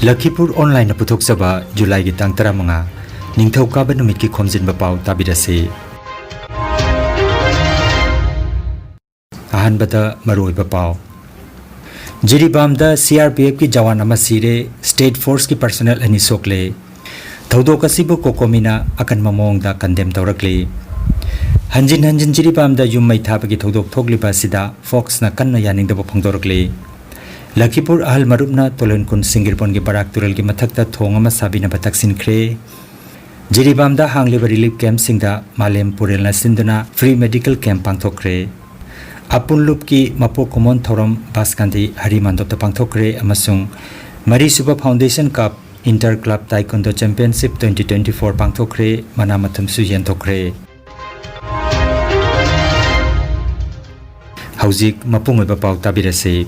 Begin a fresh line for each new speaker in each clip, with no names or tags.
Lakhipuronline puthokchaba July gi tang 15 ningthaukaaba numit ki Khomjinba Pao tabirase ahanbada maroiba Pao Jiribamda CRPF ki jawan ama sire State Force ki personnel ani sokle thodok asibu kokomina akan mamongda condemn tawrakle hanjin Jiribamda yummai thabagi thodok thogliba sida Fox na kanna yaningdaba phangdorakle Lakhipur ahal marupna tolen kun singirpon ki Barak tural ki mathakta thong ama sabina bataksin khre Jiribamda hangliba relief camp singda malem purelna sinduna free medical camp pangthokre Apunlup ki mapo common thorom baskandi harimandop ta pangthokre amasung Marisuba Foundation Cup Inter Club Taekwondo Championship 2024 pangthokre manamatham su yenthokre Haujik mapungoiba Pao tabirase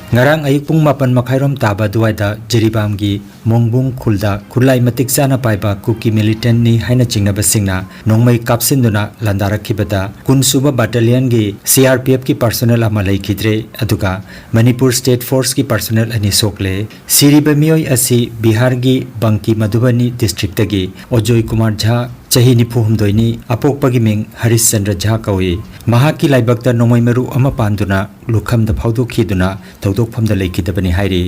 Ngarang ayuk pung mapan makhairom taba duwaida Jiribam gi mongbung khulda khulai matik chana paiba kuki militant ni haina chingnaba singna nongmai kapsinduna landarakhibada kunsuba battalion gi CRPF ki personnel ama laikhidre aduga Manipur State Force ki personnel ani sokle siriba mioi asi Bihar gi Banki Madhubani district gi Ojoy Kumar Jha chahi nipu humdoini apokpagi ming Haris Chandra Jha kawi mahaki laibakta nomai meru ama panduna lukham da phawdok khiduna thodok phamda laikhidabani hairi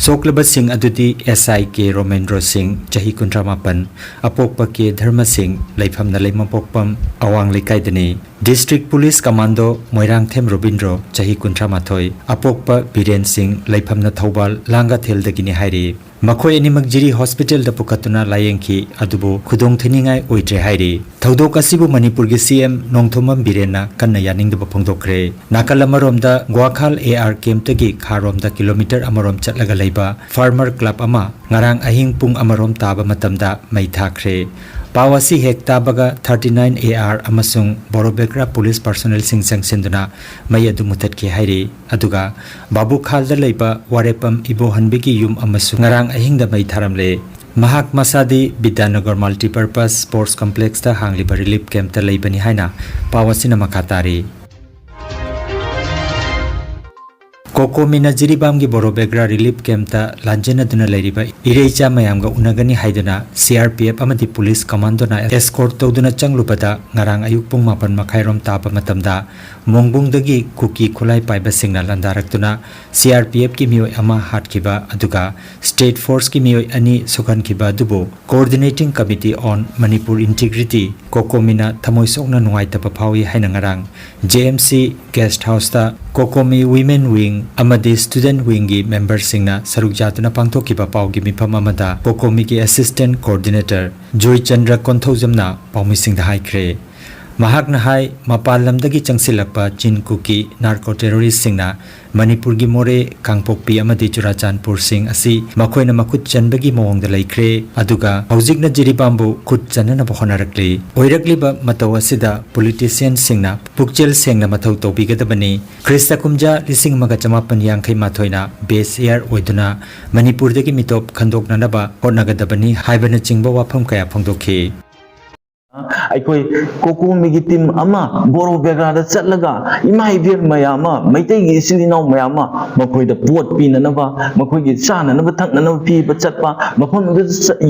soklaba sing adudi SI ke Romendro Singh chahi 38 apokpa ke Dharma Singh laifamna leimapokpam awang lekaidani District Police Commando Moirang Them Robindro chahi 38 apokpa Biren Singh laifamna Thobal langa theldagini hairi Makhoi animak jiri hospital da pukatuna layengki adubo khudong thiningai oitre hairi thodok asibu Manipur gi CM Nongthomam Birena kanna yaningdaba phongdokre nakalamarom da Gwakhal AR camp tagi kharom da kilometer amarom chatlaga leiba farmer club ama ngarang ahing pung amarom taba matamda mai thakre Pawasi hek tabaga 39 AR amasung Borobegra police personnel sing sangsinduna mai adu mutat ki hairi aduga Babu Khalda leiba warepam ibo hanbigi yum amasung ngarang ahingda mai tharamle Mahak Masadi Bidyanagar Multipurpose Sports Complex ta hangliba relief camp ta leibani haina Pawasina makatari Kokomina Jiribam gi Borobegra relief camp ta lanjena duna leiriba ireicha mayamga unagani haiduna CRPF amadi police commando na escort tawduna changlubada ngarang ayuk pung mapan makhairom tapa matamda mongbungdagi kuki khulai paiba singna landaraktuna CRPF ki mioi ama hatkhiba aduga State Force ki mioi ani sokhankhiba dubo Coordinating Committee on Manipur Integrity Kokomina thamoisokna nungaitaba phawi haina ngarang JMC Guest House ta Kokomi Women Wing amadi Student Wing gi member singna saruk jatuna pangthokkiba pawgi mifam amada Kokomi gi Assistant Coordinator Joy Chandra Konthojamna pawmisingda haikre Mahakna hai mapalamdagi changsilakpa Chin Kuki narco terrorist singna Manipur gi more Kangpokpi amadi Churachandpur sing asi makhoina makut chanbagi mawongda laikre aduga haujikna Jiribambu khut chanana bohonarakli oirakliba mataw asida politician singna pukchel sengna mathau tawbigadabani Krista Kumja lising maga chamapan yangkhai mathoina base year oiduna Manipur dagi mitop khandoknanaba honagadabani haibana chingba wafam kaya phongdokhi
Aikoi Kokomi gi team ama Borobegra da chatlaga imai vir mayama maitai gi silinau mayama makoi da pot pinanaba makoi gi chananaba thaknanaba pi ba chatpa mafam da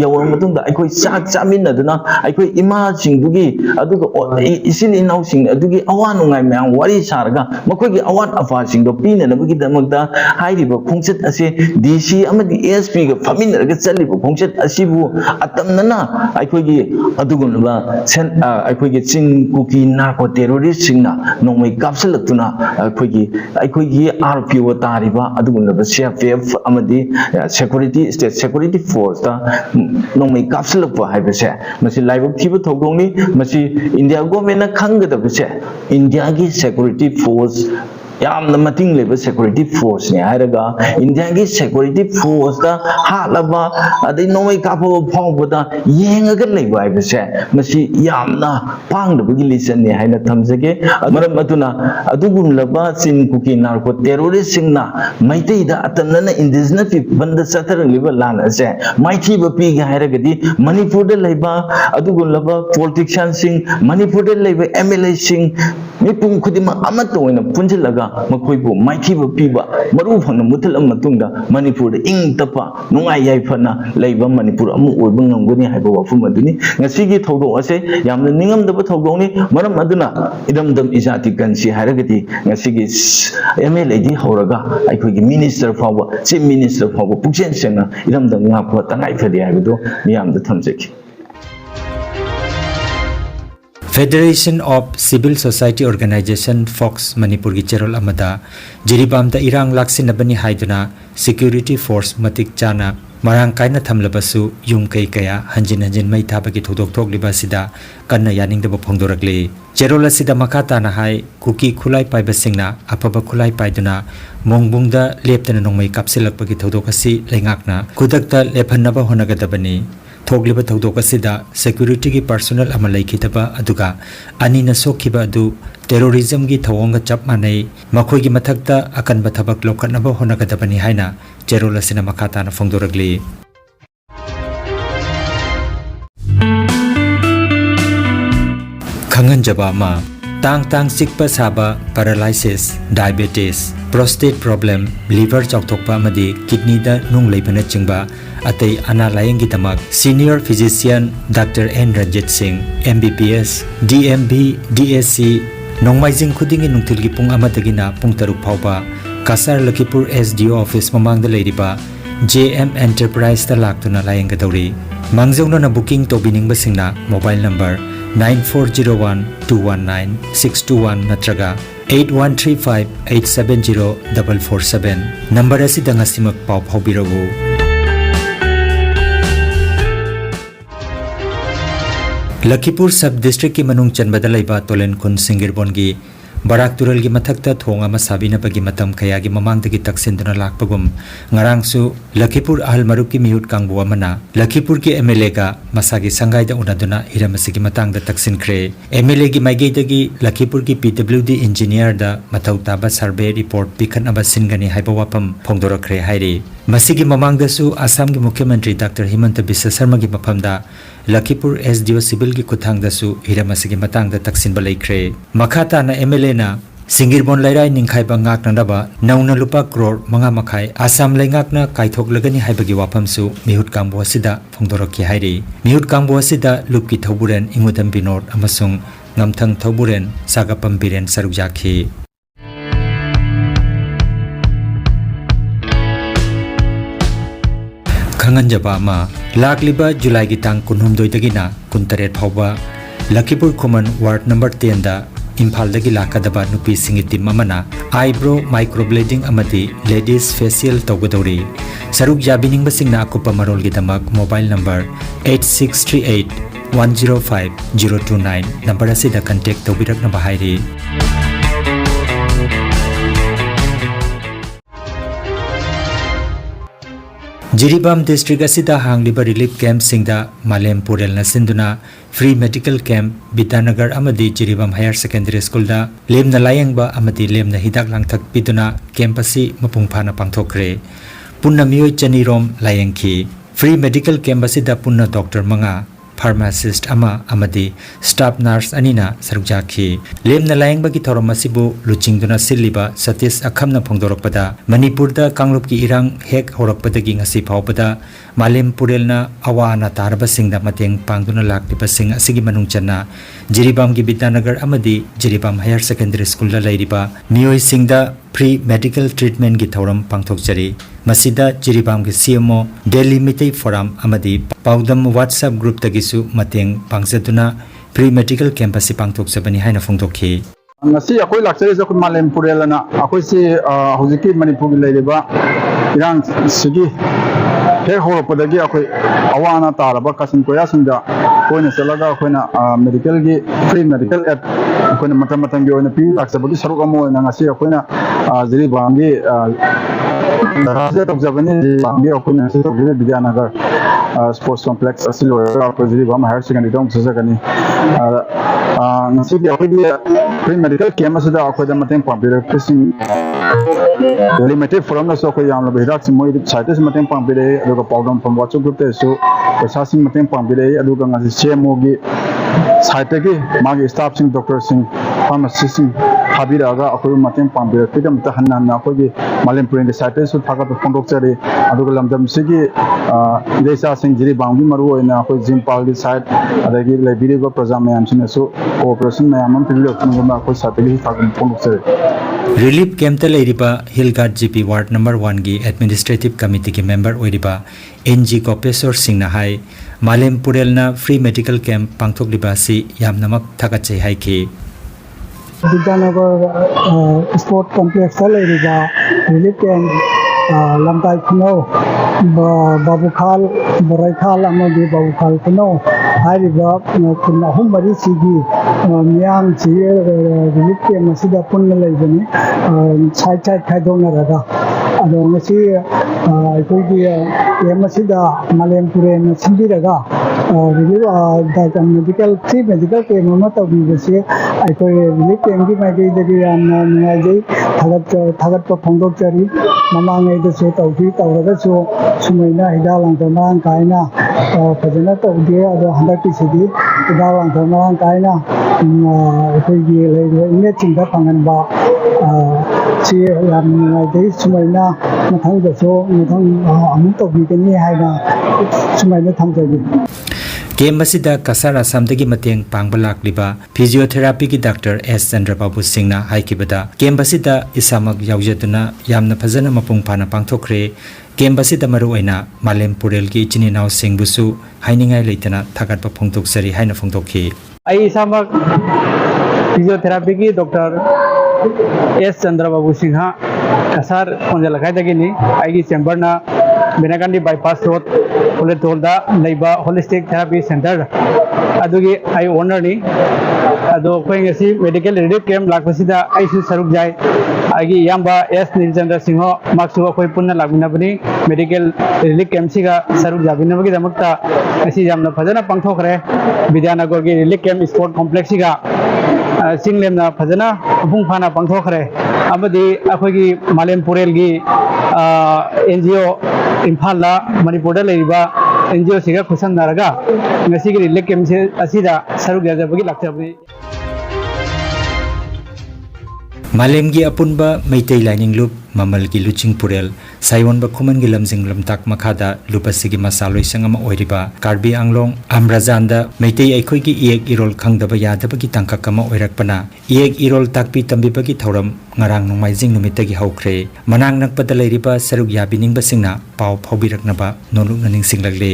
yawar matungda aikoi chak chaminaduna aikoi ima singdugi aduga isilinau sing adugi awanungai mayam wari sarga makoi gi awat afa singdo pinanaba gi damakda hairiba khongchat ase DC amadi ASP ga faminarga chaliba khongchat asibu atamnana aikoi gi adugunba ꯑꯩꯈꯣꯏꯒꯤ ꯆꯤꯡ cookie narco ꯇꯦꯔꯣꯔꯤꯁꯁꯤꯡꯅ ꯅꯣꯡꯃꯩ ꯀꯥꯞꯁꯤꯜꯂꯛꯇꯨꯅ ꯑꯩꯈꯣꯏꯒꯤ RPO ꯇꯥꯔꯤꯕ ꯑꯗꯨꯒꯨꯝꯂꯕ CRPF ꯑꯃꯗꯤ security state security ꯐꯣꯔꯁꯇ ꯅꯣꯡꯃꯩ ꯀꯥꯞꯁꯤꯜꯂꯛꯄ ꯍꯥꯏꯕꯁꯦ ꯃꯁꯤ ꯂꯥꯏꯕꯛ ꯊꯤꯕ ꯊꯧꯗꯣꯛꯅꯤ ꯃꯁꯤ ꯏꯟꯗꯤꯌꯥ ꯒꯣꯚꯔꯟꯃꯦꯟꯠꯅ ꯈꯪꯒꯗꯕꯁꯦ ꯏꯟꯗꯤꯌꯥꯒꯤ ꯁꯦꯀꯨꯔꯤꯇꯤ ꯐꯣꯔꯁ ꯌꯥꯝꯅ ꯃꯇꯤꯡ ꯂꯩꯕ ꯁꯦꯀꯨꯔꯤꯇꯤ ꯐꯣꯔꯁꯅꯤ ꯍꯥꯏꯔꯒ ꯏꯟꯗꯤꯌꯥꯒꯤ ꯁꯦꯀꯨꯔꯤꯇꯤ ꯐꯣꯔꯁꯇ ꯍꯥꯠꯂꯕ ꯑꯗꯩ ꯅꯣꯡꯃꯩ ꯀꯥꯞꯄꯕ ꯐꯥꯎꯕꯗ ꯌꯦꯡꯉꯒ ꯂꯩꯕ ꯍꯥꯏꯕꯁꯦ ꯃꯁꯤ ꯌꯥꯝꯅ ꯄꯥꯡꯗꯕꯒꯤ ꯂꯤꯆꯠꯅꯤ ꯍꯥꯏꯅ ꯊꯝꯖꯒꯦ ꯃꯔꯝ ꯑꯗꯨꯅ ꯑꯗꯨꯒꯨꯝꯂꯕ ꯆꯤꯟ ꯀꯨꯀꯤ ꯅꯥꯔꯀꯣ ꯇꯦꯔꯣꯔꯤꯁꯁꯤꯡꯅ ꯃꯩꯇꯩꯗ ꯑꯇꯝꯅꯅ ꯏꯟꯗꯤꯖꯤꯅꯁ ꯄꯤꯄꯜꯗ ꯆꯠꯊꯔꯛꯂꯤꯕ ꯂꯥꯟ ꯑꯁꯦ ꯃꯥꯏꯊꯤꯕ ꯄꯤꯒꯦ ꯍꯥꯏꯔꯒꯗꯤ ꯃꯅꯤꯄꯨꯔꯗ ꯂꯩꯕ ꯑꯗꯨꯒꯨꯝꯂꯕ ꯄꯣꯂꯤꯇꯤꯁꯤꯌꯟꯁꯤꯡ ꯃꯅꯤꯄꯨꯔꯗ ꯂꯩꯕ MLAꯁꯤꯡ ꯃꯤꯄꯨꯝ ꯈꯨꯗꯤꯡꯃꯛ ꯑꯃꯠꯇ ꯑꯣꯏꯅ ꯄꯨꯟꯁꯤꯜꯂꯒ ꯃꯈꯣꯏꯕꯨ ꯃꯥꯏꯊꯤꯕ ꯄꯤꯕ ꯃꯔꯨ ꯐꯪꯅ ꯃꯨꯊꯠꯂꯕ ꯃꯇꯨꯡꯗ ꯃꯅꯤꯄꯨꯔꯗ ꯏꯪ ꯇꯞꯄ ꯅꯨꯡꯉꯥꯏ ꯌꯥꯏꯐꯅ ꯂꯩꯕ ꯃꯅꯤꯄꯨꯔ ꯑꯃ ꯑꯣꯏꯕ ꯉꯝꯒꯅꯤ ꯍꯥꯏꯕ ꯋꯥꯐꯝ ꯑꯗꯨꯅꯤ ꯉꯁꯤꯒꯤ ꯊꯧꯗꯣꯛ ꯑꯁꯤ ꯌꯥꯝꯅ ꯅꯤꯡꯉꯝꯗꯕ ꯊꯧꯗꯣꯛꯅꯤ ꯃꯔꯝ ꯑꯗꯨꯅ ꯏꯔꯝꯗꯝ ꯏꯖꯥꯇꯤ ꯒꯟꯁꯤ ꯍꯥꯏꯔꯒꯗꯤ ꯉꯁꯤꯒꯤ MLAꯗꯒꯤ ꯍꯧꯔꯒ ꯑꯩꯈꯣꯏꯒꯤ ꯃꯤꯅꯤꯁꯇꯔ ꯐꯥꯎꯕ ꯆꯤꯐ ꯃꯤꯅꯤꯁꯇꯔ ꯐꯥꯎꯕ ꯄꯨꯛꯆꯦꯜ ꯁꯦꯡꯅ ꯏꯔꯝꯗꯝ ꯉꯥꯛꯄ ꯇꯉꯥꯏꯐꯗꯦ ꯍꯥꯏꯕꯗꯨ ꯃꯤꯌꯥꯝꯗ ꯊꯝꯖꯒꯦ
Federation of Civil Society Organization Fox Manipur gi cherol amada Jiribam da irang laksinabani haiduna security force matik chana marang kaina thamlabasu yung kai kaya hanjin hanjin mai thabagi thodok thok liba sida kanna yaning da phongdorakli cherol asida makata na hai kuki khulai paiba singna apaba khulai paiduna mongbungda leptana nongmai kapsilakpagi thodok asi lengakna kudakta lephanaba honagadabani थोगलिबा थौदोक असिदा security की personnel अमा लैखितबा अदुगा अनिना सोखिबा अदु terrorism की थवंग चप मानै मखोइगी मथक्ता अकनबा थबक लोखनबा होनगदबनी हाइना चेरोल असिना मखाताना फोंदोरगली खंगनजबा मा तांग तांग सिकपा साबा paralysis diabetes prostate problem liver चौथोकपा मदी किडनी दा नुंग लेबना चिंगबा अतई अना लायंगी तमक senior physician doctor N Ranjit Singh MBBS DMB DSC नोंमाइजिंग खुदिंगी नुंथिलगी पुंग अमदगिना पुंग तरुक फावबा कासार लखीपुर SDO ऑफिस ममांगदा लेरिबा JM एंटरप्राइज दा लाक्तुना लायंगदौरी मांगजौना बुकिंग तोबिनिंगबा सिंगना मोबाइल नंबर 9401219621 नत्रगा 8135870447 नंबर असी दंगसिमक पाव फावबिरगु लखीपुर सब डिस्ट्रिक्ट की मनुंग चनबदा लैबा तोलेन खुन सिंगिरबोन की Barak Tural gi mathakta thonga ma sabina bagi matam khaya gi mamang dagi taksinduna lakpagum ngarangsu Lakhipur ahal maruk ki mihut kangbu amana Lakhipur ki MLA ga masagi sangai da unaduna hiramasi gi matang da taksin khre MLA gi maigei dagi Lakhipur ki PWD engineer da mathau taba survey report pikhan aba singani haiba wapam phongdora khre hairi masigi mamang da su Assam gi Mukhyamantri Dr. Himanta Biswa Sarma gi mafam da Lakhipur SDO civil ki kuthang da su hiramasi gi matang da taksin balai khre makhata na MLA na Singirbon Lairai Ningkhai Bangak Nandaba Nauna Lupa Crore Manga Makhai Assam Laingakna Kaithok Lagani Haibagi Wapamsu Mihut Kangbo Asida Phongdoraki Hairi Mihut Kangbo Asida Lupki Thoburen Ingudam Binod Amasung Ngamthang Thoburen Sagapam Biren Sarukjaki Khanganjaba ma Lakliba July gi tang kunhumdoi dagina kuntaret phawba Lakhipur Common Ward number 10 da Imphal dagi lakadaba nupi singi tim amana eyebrow microblading amadi ladies facial tawgadori saruk yabining basingna akupa marol gi damak mobile number 8638105029 number asida contact tawbirak na bahairi Jiribam district asida hangliba relief camp singda Malem Purel na sinduna free medical camp Bidanagar amadi Jiribam Higher Secondary School da lemna layangba amadi lemna hidak langthak piduna camp asi mapungphana pangthokre punna miyoi chanirom layangki free medical camp asida punna doctor manga pharmacist ama amadi staff nurse anina sarukjaki lemna layangba ki thorom asibu luchingduna siliba Satish akhamna phongdorakpada Manipur da Kanglup ki irang hek horakpada gi ngasi phawpada Malem Purelna awana tarba singda mateng pangduna lakliba sing asigi manung channa Jiribam gi Bidanagar amadi Jiribam Higher Secondary School la lairiba miyoi singda free medical treatment gi thoram pangthokjari masida Jiribam gi CMO Delhi Mitai Forum amadi Paudam WhatsApp group tagisu mateng pangsaduna free medical camp asi pangthokjabani haina phongdokhi
ngasi akoi lakchari sa kun Malem Purelana akoi si hojiki Manipur gi leiriba irang sigi he horopodagi akoi awana taraba kasin koya singda koina selaga koina medical gi free medical app koina matam gi oina pi laksabagi saruk amo na ngasi koina Jiribam gi ꯗꯔꯀꯥꯔꯁꯦ ꯇꯧꯖꯕꯅꯤ ꯄꯥꯝꯕꯤ ꯑꯩꯈꯣꯏꯅ ꯉꯁꯤ ꯇꯧꯖꯔꯤꯕ ꯕꯤꯗ꯭ꯌꯥꯅꯒꯔ sports complex ꯑꯁꯤ ꯂꯣꯏꯔꯒ ꯑꯩꯈꯣꯏ Jiribam higher ꯁꯦꯀꯦꯟꯗꯔꯤꯗ ꯑꯃꯨꯛ ꯆꯠꯆꯒꯅꯤ ꯉꯁꯤꯒꯤ ꯑꯩꯈꯣꯏꯒꯤ ꯐ꯭ꯔꯤ ꯃꯦꯗꯤꯀꯦꯜ ꯀꯦꯝꯞ ꯑꯁꯤꯗ ꯑꯩꯈꯣꯏꯗ ꯃꯇꯦꯡ ꯄꯥꯡꯕꯤꯔꯛꯄꯁꯤꯡ ꯂꯤꯃꯤꯇꯦꯗ ꯐꯣꯔꯝꯅꯁꯨ ꯑꯩꯈꯣꯏ ꯌꯥꯝꯂꯕ ꯍꯤꯗꯥꯛꯁꯤꯡ ꯃꯣꯏ ꯁꯥꯏꯠꯇꯁꯨ ꯃꯇꯦꯡ ꯄꯥꯡꯕꯤꯔꯛꯏ ꯑꯗꯨꯒ ꯄꯥꯎꯗꯝꯐꯝ ꯋꯥꯆꯞ ꯒ꯭ꯔꯨꯞꯇꯁꯨ ꯄꯩꯁꯥꯁꯤꯡ ꯃꯇꯦꯡ ꯄꯥꯡꯕꯤꯔꯛꯏ ꯑꯗꯨꯒ ꯉꯁꯤ CMOꯒꯤ ꯁꯥꯏꯠꯇꯒꯤ ꯃꯥꯒꯤ ꯁ꯭ꯇꯥꯐꯁꯤꯡ ꯗꯣꯛꯇꯔꯁꯤꯡ ꯐꯥꯔꯃꯥꯁꯤꯁꯤꯡ ꯊꯥꯕꯤꯔꯛꯑꯒ ꯑꯩꯈꯣꯏꯕꯨ ꯃꯇꯦꯡ ꯄꯥꯡꯕꯤꯔꯛꯄꯒꯤꯗꯃꯛꯇ ꯍꯟꯅ ꯍꯟꯅ ꯑꯩꯈꯣꯏꯒꯤ ꯃꯥꯂꯦꯝꯄꯨꯔꯦꯜꯒꯤ ꯁꯥꯏꯠꯇꯒꯤꯁꯨ ꯊꯥꯒꯠꯄ ꯐꯣꯡꯗꯣꯛꯆꯔꯤ ꯑꯗꯨꯒ ꯂꯝꯗꯝꯁꯤꯒꯤ ꯏꯔꯩꯆꯥꯁꯤꯡ ꯖꯤꯔꯤꯕꯥꯝꯒꯤ ꯃꯔꯨꯑꯣꯏꯅ ꯑꯩꯈꯣꯏ ꯖꯤꯝꯄꯥꯜꯒꯤ ꯁꯥꯏꯠ ꯑꯗꯒꯤ ꯂꯩꯕꯤꯔꯤꯕ ꯄ꯭ꯔꯖꯥ ꯃꯌꯥꯝꯁꯤꯡꯅꯁꯨ ꯀꯣꯑꯣꯄꯔꯦꯁꯟ ꯃꯌꯥꯝ ꯑꯃ ꯄꯤꯕꯤꯔꯛꯄꯒꯨꯝꯕ ꯑꯩꯈꯣꯏ ꯁꯥꯏꯠꯇꯒꯤ ꯊꯥꯒꯠꯄ ꯐꯣꯡꯗꯣꯛꯆꯔꯤ
ꯔꯤꯂꯤफ ꯀꯦꯝꯞꯇ ꯂꯩꯔꯤꯕ ꯍꯤꯜꯒꯥꯔꯗ GP वार्ड नंबर 1 की एडमिनिस्ट्रेटिव कमिटी के मेंबर ओइरिबा NG कोपेश्वर सिंह हाई मालेम पुरेलना फ्री मेडिकल कैंप पांथोकलिबा असि यामनमक थागतचै हाइखि
Vidyanagar sport complex relief camp लमताई खुनौ बाबूखाल बोराइखाल बाबूखाल खुनौ खुन अहुम मरी सिगी मियाम सी रिलीफ कैंप असिदा पुन्न लेबनी साइड साइड खाइदोनरगा अदो ngasi aikogi कैंप असिदा मालेमपुरेन सिंबिरगा मेडिकल फ्री मेडिकल कैंप अमा तौबिबसे aikoi रिलीफ कैंप की माइकैदगी यामना नुंगाइजै थागतप फोंदोकचरी ममांगैदसु तौबि तौरगसु सुमैना हिदा लांथर मरांग कायना फजना तौदे अदो हंदकिसिदि हिदा लांथर मरांग कायना aikogi leibo इमेजिंदा फंगनबा सी याम नुंगाइजै सुमैना मथंगदसु मथंग अमुक तौबिगनि हाइना सुमैना थमजगी
कैंप असिदा कसार आसामदगी मतेंग पांगबा लाक्लिबा फिजियोथेरापी की डॉक्टर S चंद्रबाबू सिंहना हाइकिबदा कैंप असिदा इसामक यावजदुना यामना फजना मपुंग फाना पांगथोखरे कैंप असिदा मरुओइना मालेम पुरेल की इचिनिनाव सिंहबुसु हाइनिंगाय लेतना थागतपा फोंदोकसरी हाइना फोंदोखि
आई इसामक फिजियोथेरापी की डॉक्टर S चंद्रबाबू सिंह कसार कोंजलखाइदगिनी आइगी चेंबरना बेनाकांडी बाईपास रोड कोलेटोलदा लेबा होलिस्टिक थेरापी सेंटर अदुगी आई ओनर नि अदो कोई ngasi मेडिकल रिलीफ कैंप लाखपसिदा आइसु सरुक जाय आगी याम्बा S नीलचंद्र सिंह माक्सु अखोय पुन्ना लाबिनाबनी मेडिकल रिलीफ कैंप सिगा सरुक जाबिनाबगी दमकता ngasi यामना फजना पांगथोखरे विद्यानगर की रिलीफ कैंप स्पोर्ट कॉम्प्लेक्स सिगा सिंगलेमना फजना अपुंग फाना पांगथोखरे अबदी अखोयगी मालेम पुरेलगी NGO इम्फाला मणिपुर NGO सिगा खुसनरगा ngasi gi रिलीफ कैंप से असिदा सरुक जाजबगी लाक्चबनी
मालेमगी अपुनबा मैतै लाइनिंगलुप ममलगी लुचिंग पुरेल साइवनबा खुमनगी लमजिंग लमताक मखादा लुपसिगी मसालोइ संगम ओइरिबा Karbi Anglong आमराजानदा Meitei अखोइगी इएक इरोल खंगदबा यादबगी तंकाकमा ओइरकपना इएक इरोल ताकपी तंबिबगी थौरम ngarang nongmaijing numitagi haukhre manang nakpada leiriba saruk yabiningbा सिंगना पाव फावबिरकनबा नोलुक ननिंगसिंगलगले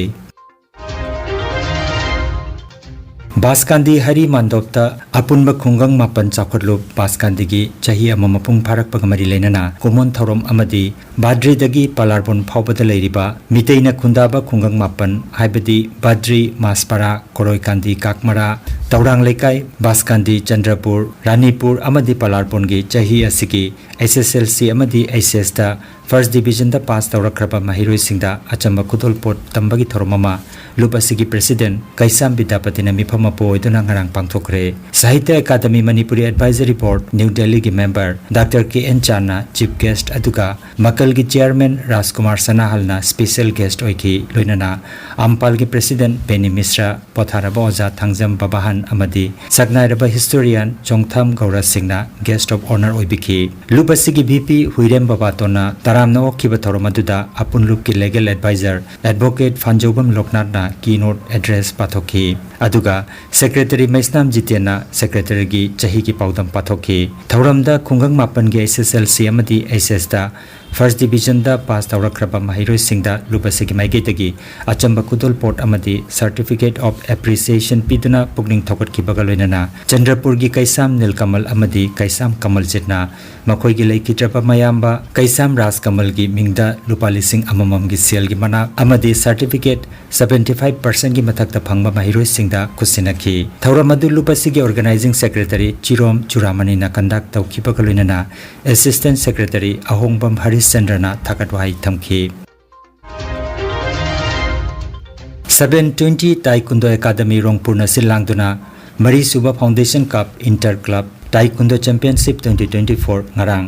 बासकांदी हरी मांडोपता अपुनबा खुंगंग मापन चाखोटलुप बासकांदी चाही अमा मपुंग फारकपग मरी लेनना कोमोन थौरम अमदी बाद्रीदगी पालारबोन फावबदा लेरिबा मितैना खुंदाबा खुंगंग मापन हाइबदी बाद्री मासपारा कोरोइकांदी काकमरा तौरांग लेकाई बासकांदी चंद्रपुर रानीपुर अमदी पालारबोनगी चाही असिगी SSLC अमदी HS दा फर्स्ट डिवीजन दा पास तौरखरबा महिरोइ सिंगदा अचंबा खुदोल पोट तंबगी थौरममा लुपसिगी प्रेसिडेंट कैसाम विद्यापतिना मिफम पोइदुना ngarang पांगथोखरे साहित्य अकादमी मणिपुरी एडवाइजरी बोर्ड न्यू दिल्ली की मेंबर डॉक्टर KN चाना चीफ गेस्ट अदुगा मकल की चेयरमैन राजकुमार सनाहलना स्पेशल गेस्ट ओइखि लोइनना अम्पाल की प्रेसिडेंट बेनी मिश्रा पोथारबा ओजा थांजम बाबाहान अमदी सकनाइरबा हिस्टोरियन चोंगथाम गौरा सिंहना गेस्ट ऑफ ऑनर ओइबिखि लुपसिगी VP हुइरेम बाबातोना तारामना ओखिबा थौरमदुदा अपुनलुप की लीगल एडवाइजर एडवोकेट फांजौबम लोकनाथना कीनोट एड्रेस पाथोखि अदुगा सेक्रेटरी मैस्नाम जितेना सेक्रेटरी की चाही की पाउदम पाथोखि थौरमदा खुंगंग मापन के SSLC अमदी HS दा फर्स्ट डिवीजन दा पास तौरखरबा महिरोइ सिंगदा लुपसिगी माइगेतगी अचंबा खुदोल पोट अमदी सर्टिफिकेट ऑफ एप्रिसिएशन पिदुना पुगनिंग थोकटखिबगा लोइनना चंद्रपुर की कैसाम नीलकमल अमदी कैसाम कमल जितना मखोइगी लेकिट्रबा मयाम्बा कैसाम राज कमल की मिंगदा लुपा लिसिंग अममम की सेल की मना अमदी सर्टिफिकेट 75% की मथक फंगबा महिरोई सिंगदा खुसिनखी थौरम अदु लुपसी की ऑर्गेनाइजिंग सेक्रेटरी चिरोम चुरामनी ना कंडक्ट तौखिबा गलोइनना असिस्टेंट सेक्रेटरी अहोंगबम हरिश्चंद्रना थाकटवाई थमखी 720 ताइकुंडो एकेडमी रोंगपुर न सिलांगदुना मरी सुबा foundation cup inter club taekwondo championship 2024 ngarang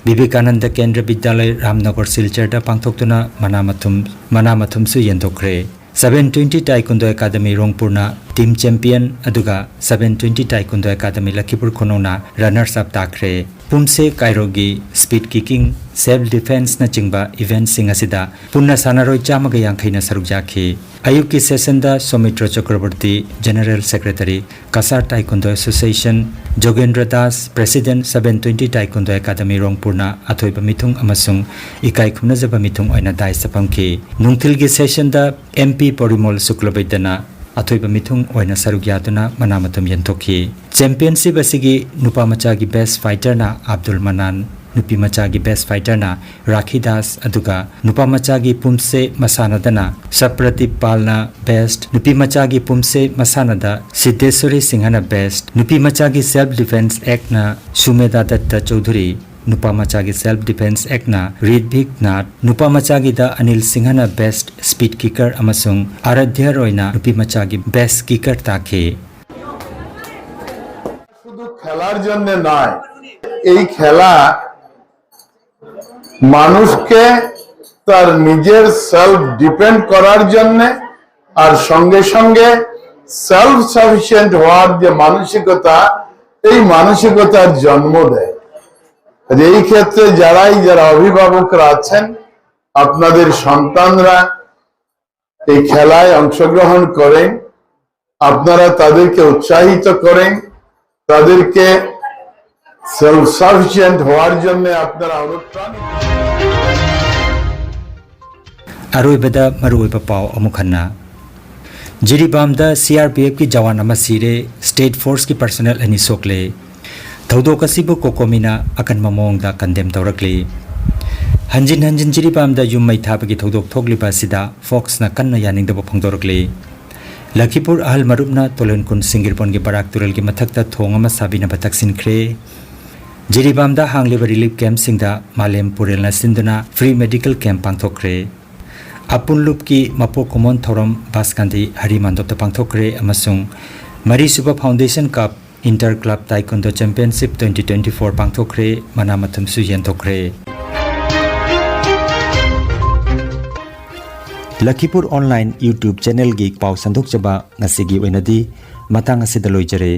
Vivekananda Kendra Vidyalaya Ramnagar Silchar पांथोक्तुना मनामथुम सु येंदोखरे 720 ताइकुंडो एकेडमी रोंगपुरना टीम चैंपियन अदुगा 720 ताइकुंडो एकेडमी लखीपुर खोनोना रनर्स अप ताखरे पुमसे कायरोगी स्पीड किकिंग सेल्फ डिफेंस न चिंगबा इवेंट सिंग असिदा पुन्ना सानारोय चामगा यांखैना सरुक जाखी अयुक की सेशन दा Soumitra Chakraborty general secretary Cachar taekwondo association Jogendra Das president 720 taekwondo academy रोंगपुरना अथोइबा मिथुंग अमसुंग इकाई खुनजबा मिथुंग ओइना दाइ सफंखी नुंगथिल की सेशन दा एमपी परिमल शुक्लबैदना अथोइबा मिथुंग ओइना सरुक यादुना मनामतम यंथोखी चैंपियनशिप असिगी नुपा मचा की बेस्ट फाइटर ना अब्दुल मनान नुपी मचा की बेस्ट फाइटर ना राखी दास अदुगा नुपा मचा की पुमसे मसानदना सप्रदीप पालना बेस्ट नुपी मचा की पुमसे मसानदा सिद्धेश्वरी सिंहना बेस्ट नुपी मचा की सेल्फ डिफेंस एक्ट ना सुमेधा दत्त चौधरी नुपा मचा की सेल्फ डिफेंस एक्ट ना रीदभिक नाथ नुपा मचा की द अनिल सिंहना बेस्ट स्पीड किकर अमसुंग आराध्य रोयना नुपी मचा की बेस्ट किकर ताखे
শুধু খেলার জন্য নয় এই খেলা মানুষকে তার নিজের সেলফ ডিপেন্ড করার জন্য আর সঙ্গে সঙ্গে সেলফ সাফিসিয়েন্ট হওয়ার যে মানসিকতা এই মানসিকতার জন্ম দেয় এই ক্ষেত্রে যারা অভিভাবকরা আছেন আপনাদের সন্তানরা এই খেলায় অংশগ্রহণ করেন আপনারা তাদেরকে উৎসাহিত করেন তাদেরকে সেলফ সাফিসিয়েন্ট হওয়ার জন্য আপনারা অনুপ্রাণিত
अरोइबदा मरुइबा पाव अमुखन्ना जिरीबामदा सीआरपीएफ की जवान अमा सिरे स्टेट फोर्स की पर्सनल अनि सोकले थौदोक असिबु कोकोमिना अकन ममोंगदा कंडेम तौरकली हंजिन जिरीबामदा युम मै थाबगी थौदोक थोकलिबा सिदा फोक्स ना कन्ना यानिंगदबो फंगदोरकली लखीपुर अहल मरुबना तोलनकुन सिंगिरपोन की बराक तुरल की मथक्ता थोंग अमा साबिना बतकसिनख्रे जिरीबामदा हांगलिबा रिलीफ कैंप सिंगदा मालेम पुरेलना सिंदुना फ्री मेडिकल कैंप पांथोक्रे अपुन लुप की मपो कोमोन थौरम बासकांदी हरिमांदोप पांथोक्रे अमसुंग मरी सुबा foundation cup inter club taekwondo championship 2024 पांथोक्रे मनामथम सु येंथोक्रे लखीपुर ऑनलाइन यूट्यूब चैनल की पाव संदोक जबा ngasi gi oinadi matang asida loijare